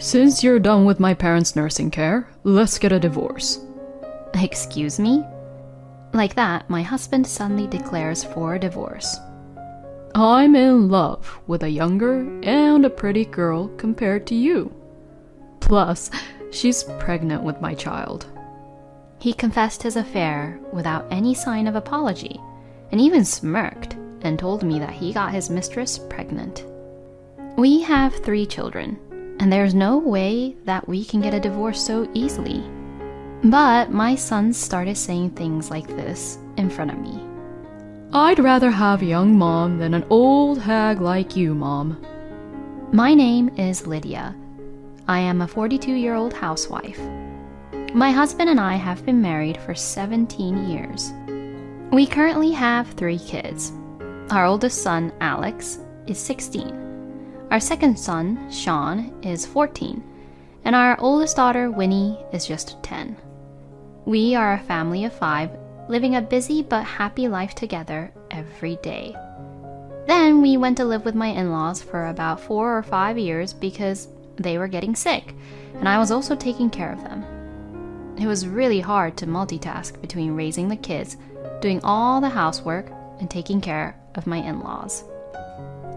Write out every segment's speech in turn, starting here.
Since you're done with my parents' nursing care, let's get a divorce. Excuse me? Like that, my husband suddenly declares for a divorce. I'm in love with a younger and a pretty girl compared to you. Plus, she's pregnant with my child. He confessed his affair without any sign of apology, and even smirked and told me that he got his mistress pregnant. We have 3 children, and there's no way that we can get a divorce so easily. But my sons started saying things like this in front of me. I'd rather have a young mom than an old hag like you, Mom. My name is Lydia. I am a 42-year-old housewife. My husband and I have been married for 17 years. We currently have 3 kids. Our oldest son, Alex, is 16. Our second son, Sean, is 14. And our oldest daughter, Winnie, is just 10. We are a family of 5, living a busy but happy life together every day. Then we went to live with my in-laws for about 4 or 5 years because they were getting sick, and I was also taking care of them. It was really hard to multitask between raising the kids, doing all the housework, and taking care of my in-laws.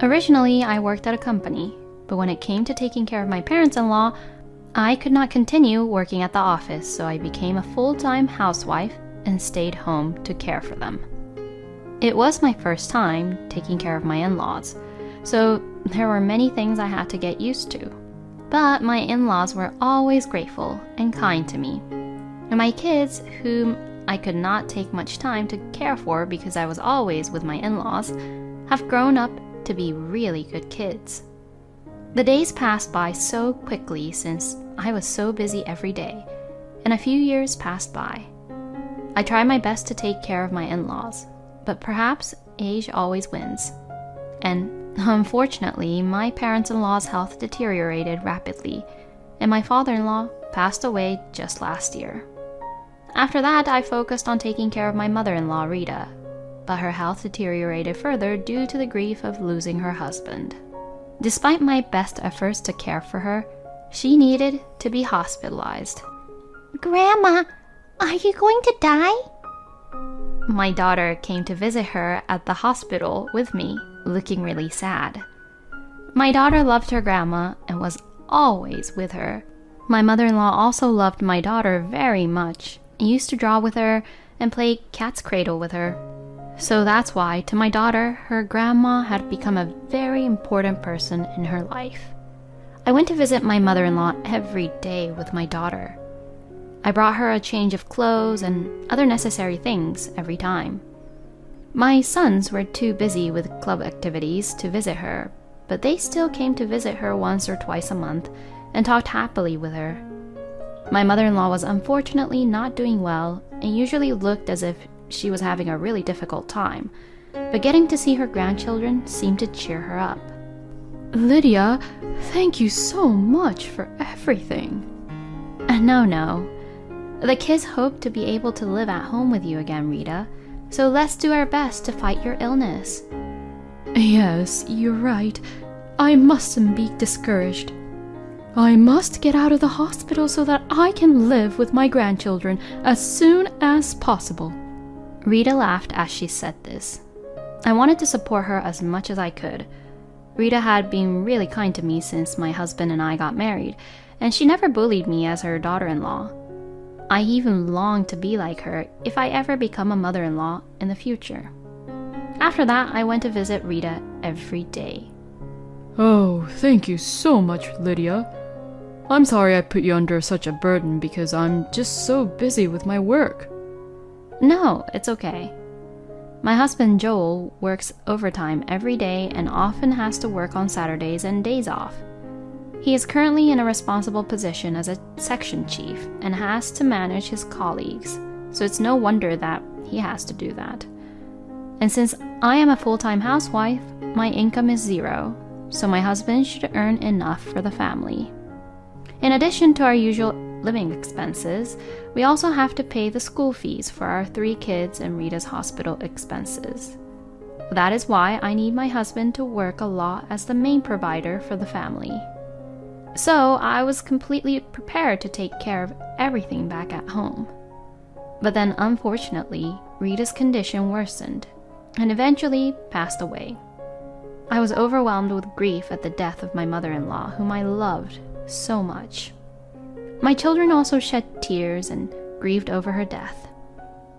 Originally, I worked at a company, but when it came to taking care of my parents-in-law, I could not continue working at the office, so I became a full-time housewife and stayed home to care for them. It was my first time taking care of my in-laws, so there were many things I had to get used to. But my in-laws were always grateful and kind to me. And my kids, whom I could not take much time to care for because I was always with my in-laws, have grown up to be really good kids. The days passed by so quickly since I was so busy every day, and a few years passed by. I tried my best to take care of my in-laws, but perhaps age always wins. And unfortunately, my parents-in-law's health deteriorated rapidly, and my father-in-law passed away just last year. After that, I focused on taking care of my mother-in-law, Rita, but her health deteriorated further due to the grief of losing her husband. Despite my best efforts to care for her, she needed to be hospitalized. Grandma, are you going to die? My daughter came to visit her at the hospital with me, looking really sad. My daughter loved her grandma and was always with her. My mother-in-law also loved my daughter very much and used to draw with her and play cat's cradle with her. So that's why, to my daughter, her grandma had become a very important person in her life. I went to visit my mother-in-law every day with my daughter. I brought her a change of clothes and other necessary things every time. My sons were too busy with club activities to visit her, but they still came to visit her once or twice a month and talked happily with her. My mother-in-law was unfortunately not doing well and usually looked as if she was having a really difficult time, but getting to see her grandchildren seemed to cheer her up. Lydia, thank you so much for everything. No. The kids hope to be able to live at home with you again, Rita, so let's do our best to fight your illness. Yes, you're right. I mustn't be discouraged. I must get out of the hospital so that I can live with my grandchildren as soon as possible. Rita laughed as she said this. I wanted to support her as much as I could. Rita had been really kind to me since my husband and I got married, and she never bullied me as her daughter-in-law. I even longed to be like her if I ever become a mother-in-law in the future. After that, I went to visit Rita every day. Oh, thank you so much, Lydia. I'm sorry I put you under such a burden because I'm just so busy with my work. No, it's okay. My husband Joel works overtime every day and often has to work on Saturdays and days off. He is currently in a responsible position as a section chief and has to manage his colleagues, so it's no wonder that he has to do that. And since I am a full-time housewife, my income is 0, so my husband should earn enough for the family. In addition to our usual living expenses, we also have to pay the school fees for our 3 kids and Rita's hospital expenses. That is why I need my husband to work a lot as the main provider for the family. So I was completely prepared to take care of everything back at home. But then, unfortunately, Rita's condition worsened and eventually passed away. I was overwhelmed with grief at the death of my mother-in-law, whom I loved so much. My children also shed tears and grieved over her death.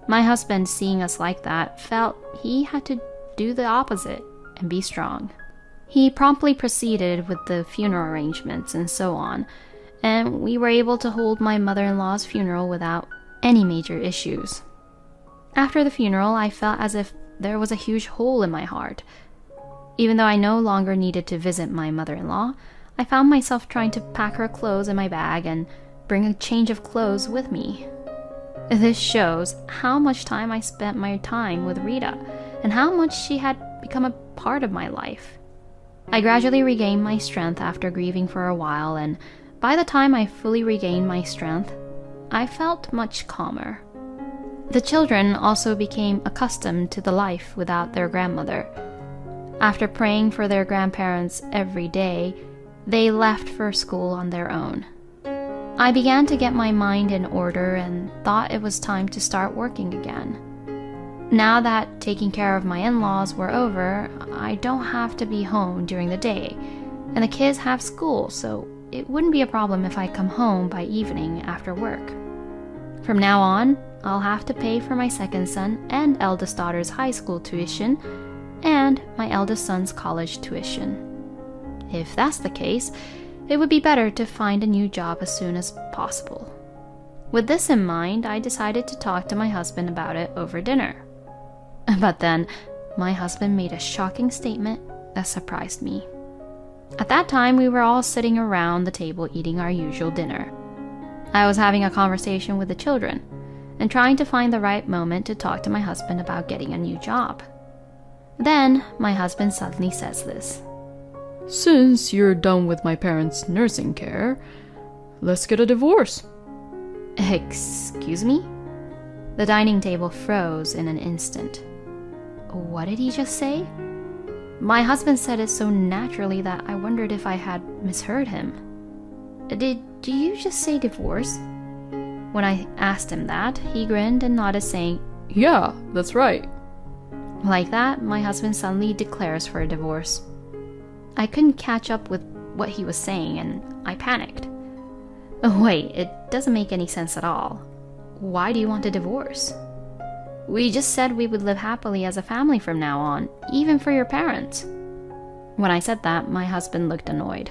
My husband, seeing us like that, felt he had to do the opposite and be strong. He promptly proceeded with the funeral arrangements and so on, and we were able to hold my mother-in-law's funeral without any major issues. After the funeral, I felt as if there was a huge hole in my heart. Even though I no longer needed to visit my mother-in-law, I found myself trying to pack her clothes in my bag and bring a change of clothes with me. This shows how much time I spent my time with Rita and how much she had become a part of my life. I gradually regained my strength after grieving for a while, and by the time I fully regained my strength, I felt much calmer. The children also became accustomed to the life without their grandmother. After praying for their grandparents every day, they left for school on their own. I began to get my mind in order and thought it was time to start working again. Now that taking care of my in-laws were over, I don't have to be home during the day, and the kids have school, so it wouldn't be a problem if I come home by evening after work. From now on, I'll have to pay for my second son and eldest daughter's high school tuition and my eldest son's college tuition. If that's the case, it would be better to find a new job as soon as possible. With this in mind, I decided to talk to my husband about it over dinner. But then, my husband made a shocking statement that surprised me. At that time, we were all sitting around the table eating our usual dinner. I was having a conversation with the children and trying to find the right moment to talk to my husband about getting a new job. Then, my husband suddenly says this. Since you're done with my parents' nursing care, let's get a divorce. Excuse me? The dining table froze in an instant. What did he just say? My husband said it so naturally that I wondered if I had misheard him. Did you just say divorce? When I asked him that, he grinned and nodded, saying, Yeah, that's right. Like that, my husband suddenly declares for a divorce. I couldn't catch up with what he was saying, and I panicked. Oh, wait, it doesn't make any sense at all. Why do you want a divorce? We just said we would live happily as a family from now on, even for your parents. When I said that, my husband looked annoyed.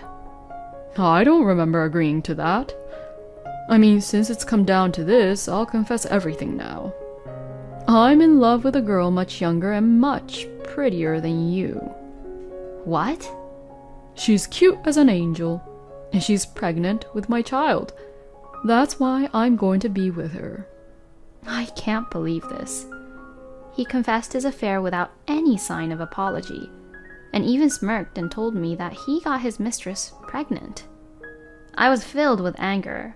I don't remember agreeing to that. I mean, since it's come down to this, I'll confess everything now. I'm in love with a girl much younger and much prettier than you. What? She's cute as an angel, and she's pregnant with my child. That's why I'm going to be with her. I can't believe this. He confessed his affair without any sign of apology, and even smirked and told me that he got his mistress pregnant. I was filled with anger,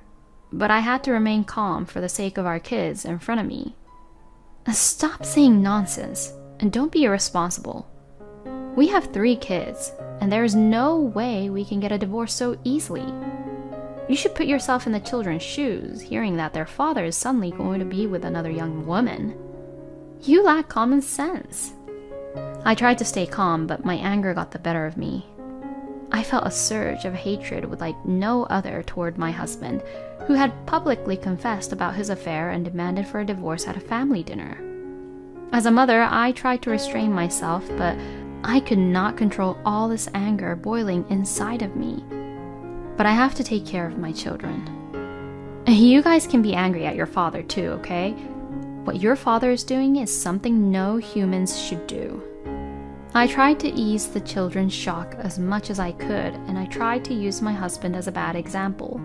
but I had to remain calm for the sake of our kids in front of me. Stop saying nonsense, and don't be irresponsible. We have 3 kids, and there is no way we can get a divorce so easily. You should put yourself in the children's shoes, hearing that their father is suddenly going to be with another young woman. You lack common sense. I tried to stay calm, but my anger got the better of me. I felt a surge of hatred with like no other toward my husband, who had publicly confessed about his affair and demanded for a divorce at a family dinner. As a mother, I tried to restrain myself, but I could not control all this anger boiling inside of me. But I have to take care of my children. You guys can be angry at your father too, okay? What your father is doing is something no humans should do. I tried to ease the children's shock as much as I could, and I tried to use my husband as a bad example.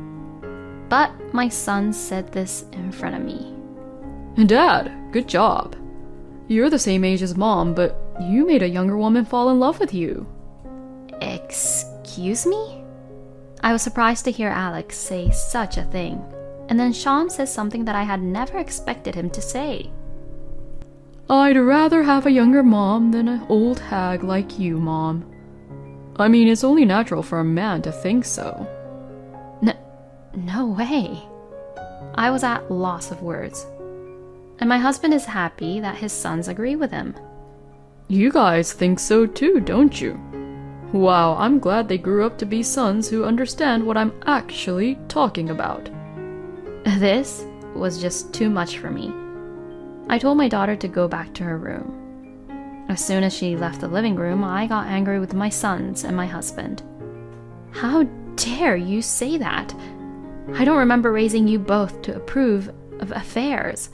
But my son said this in front of me. Dad, good job. You're the same age as Mom, but you made a younger woman fall in love with you. Excuse me? I was surprised to hear Alex say such a thing, and then Sean says something that I had never expected him to say. I'd rather have a younger mom than an old hag like you, Mom. I mean, it's only natural for a man to think so. No way. I was at loss of words. And my husband is happy that his sons agree with him. You guys think so too, don't you? Wow, I'm glad they grew up to be sons who understand what I'm actually talking about. This was just too much for me. I told my daughter to go back to her room. As soon as she left the living room, I got angry with my sons and my husband. How dare you say that? I don't remember raising you both to approve of affairs,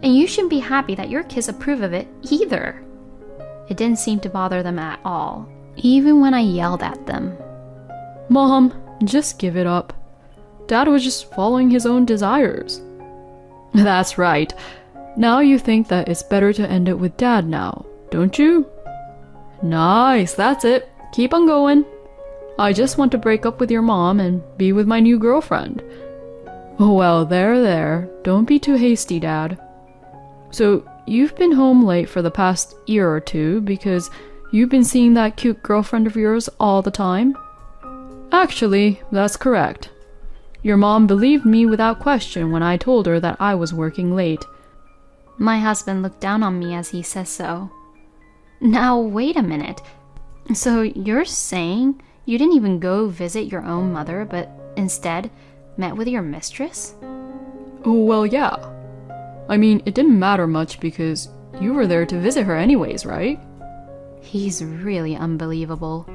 and you shouldn't be happy that your kids approve of it either. It didn't seem to bother them at all, even when I yelled at them. Mom, just give it up. Dad was just following his own desires. That's right. Now you think that it's better to end it with Dad now, don't you? Nice, that's it. Keep on going. I just want to break up with your mom and be with my new girlfriend. Oh well, there. Don't be too hasty, Dad. So, you've been home late for the past year or two because you've been seeing that cute girlfriend of yours all the time? Actually, that's correct. Your mom believed me without question when I told her that I was working late. My husband looked down on me as he says so. Now, wait a minute. So you're saying you didn't even go visit your own mother, but instead met with your mistress? Well, yeah. I mean, it didn't matter much because you were there to visit her anyways, right? He's really unbelievable.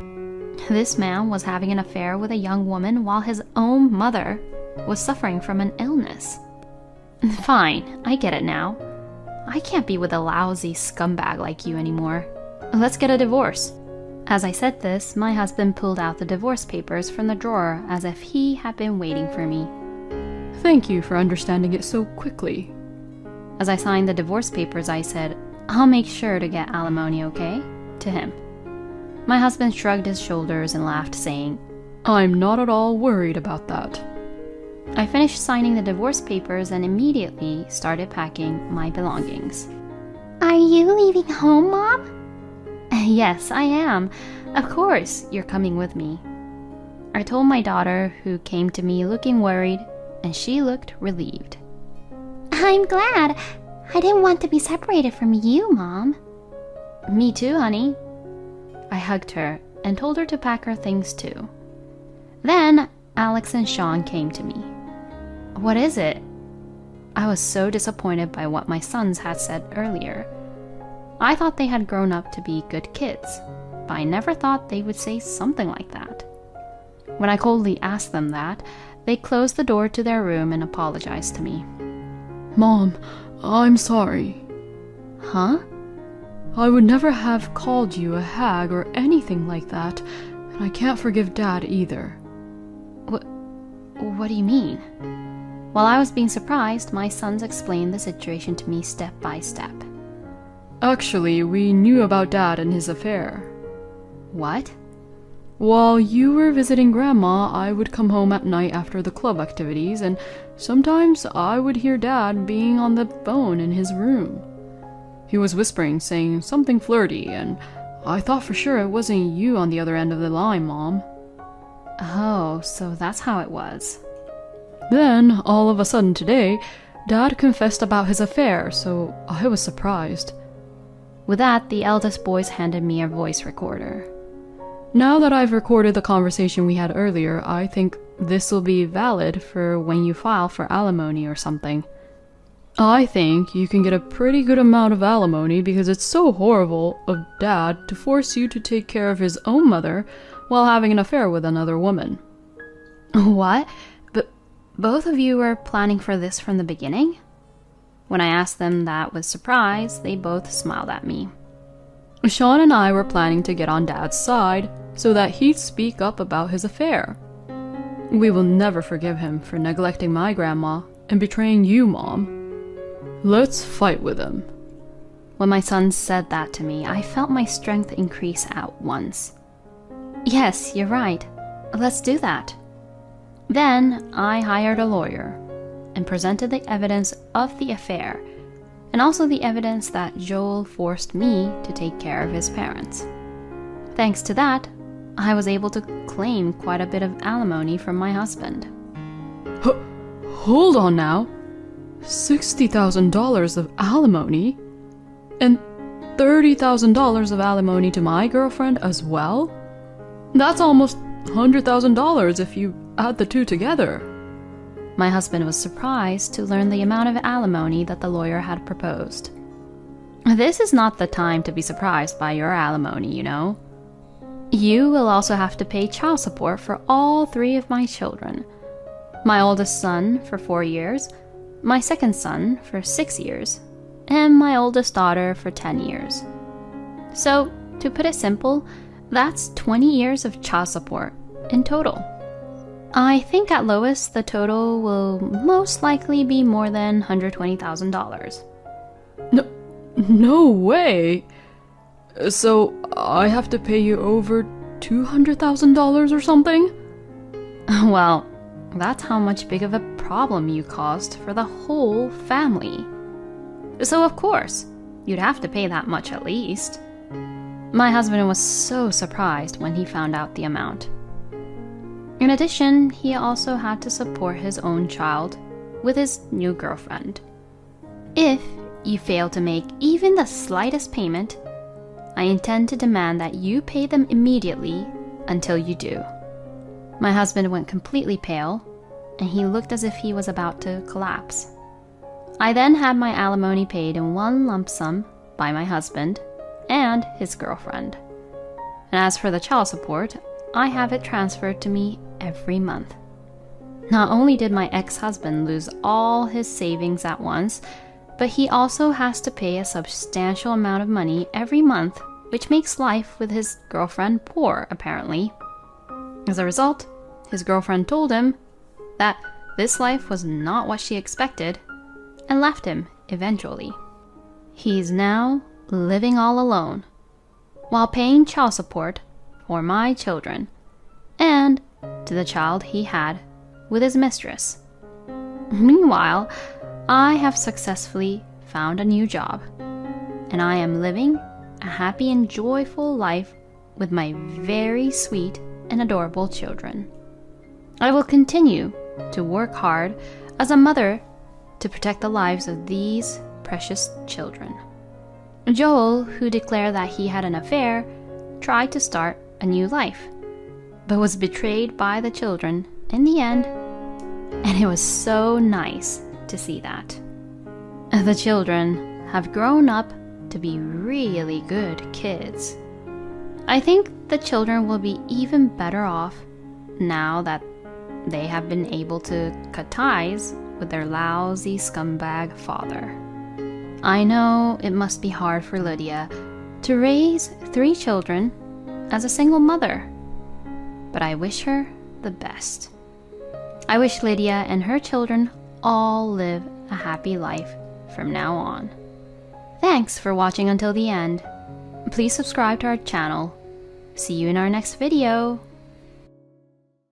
This man was having an affair with a young woman while his own mother was suffering from an illness. Fine, I get it now. I can't be with a lousy scumbag like you anymore. Let's get a divorce. As I said this, my husband pulled out the divorce papers from the drawer as if he had been waiting for me. Thank you for understanding it so quickly. As I signed the divorce papers, I said, "I'll make sure to get alimony, okay?" to him. My husband shrugged his shoulders and laughed, saying, I'm not at all worried about that. I finished signing the divorce papers and immediately started packing my belongings. Are you leaving home, Mom? Yes, I am. Of course, you're coming with me. I told my daughter, who came to me looking worried, and she looked relieved. I'm glad. I didn't want to be separated from you, Mom. Me too, honey. I hugged her and told her to pack her things too. Then Alex and Sean came to me. What is it? I was so disappointed by what my sons had said earlier. I thought they had grown up to be good kids, but I never thought they would say something like that. When I coldly asked them that, they closed the door to their room and apologized to me. Mom, I'm sorry. Huh? I would never have called you a hag or anything like that, and I can't forgive Dad either. What do you mean? While I was being surprised, my sons explained the situation to me step by step. Actually, we knew about Dad and his affair. What? While you were visiting Grandma, I would come home at night after the club activities, and sometimes I would hear Dad being on the phone in his room. He was whispering, saying something flirty, and I thought for sure it wasn't you on the other end of the line, Mom. Oh, so that's how it was. Then, all of a sudden today, Dad confessed about his affair, so I was surprised. With that, the eldest boys handed me a voice recorder. Now that I've recorded the conversation we had earlier, I think this will be valid for when you file for alimony or something. I think you can get a pretty good amount of alimony because it's so horrible of Dad to force you to take care of his own mother while having an affair with another woman. What? But both of you were planning for this from the beginning? When I asked them that with surprise, they both smiled at me. Sean and I were planning to get on Dad's side so that he'd speak up about his affair. We will never forgive him for neglecting my grandma and betraying you, Mom. Let's fight with him. When my sons said that to me, I felt my strength increase at once. Yes, you're right. Let's do that. Then I hired a lawyer and presented the evidence of the affair, and also the evidence that Joel forced me to take care of his parents. Thanks to that, I was able to claim quite a bit of alimony from my husband. Hold on now. $60,000 of alimony? And $30,000 of alimony to my girlfriend as well? That's almost $100,000 if you add the two together. My husband was surprised to learn the amount of alimony that the lawyer had proposed. This is not the time to be surprised by your alimony, you know. You will also have to pay child support for all 3 of my children. My oldest son for 4 years, my second son for 6 years, and my oldest daughter for 10 years. So, to put it simple, that's 20 years of child support in total. I think at lowest the total will most likely be more than $120,000. No way! So I have to pay you over $200,000 or something? Well, that's how much big of a problem you caused for the whole family. So of course, you'd have to pay that much at least. My husband was so surprised when he found out the amount. In addition, he also had to support his own child with his new girlfriend. If you fail to make even the slightest payment, I intend to demand that you pay them immediately until you do. My husband went completely pale, and he looked as if he was about to collapse. I then had my alimony paid in one lump sum by my husband and his girlfriend. And as for the child support, I have it transferred to me every month. Not only did my ex-husband lose all his savings at once, but he also has to pay a substantial amount of money every month, which makes life with his girlfriend poor, apparently. As a result, his girlfriend told him that this life was not what she expected and left him eventually. He's now living all alone while paying child support for my children and to the child he had with his mistress. Meanwhile, I have successfully found a new job, and I am living a happy and joyful life with my very sweet and adorable children. I will continue to work hard as a mother to protect the lives of these precious children. Joel, who declared that he had an affair, tried to start a new life, but was betrayed by the children in the end, and it was so nice to see that. The children have grown up to be really good kids. I think the children will be even better off now that they have been able to cut ties with their lousy scumbag father. I know it must be hard for Lydia to raise 3 children as a single mother, but I wish her the best. I wish Lydia and her children all live a happy life from now on. Thanks for watching until the end. Please subscribe to our channel. See you in our next video.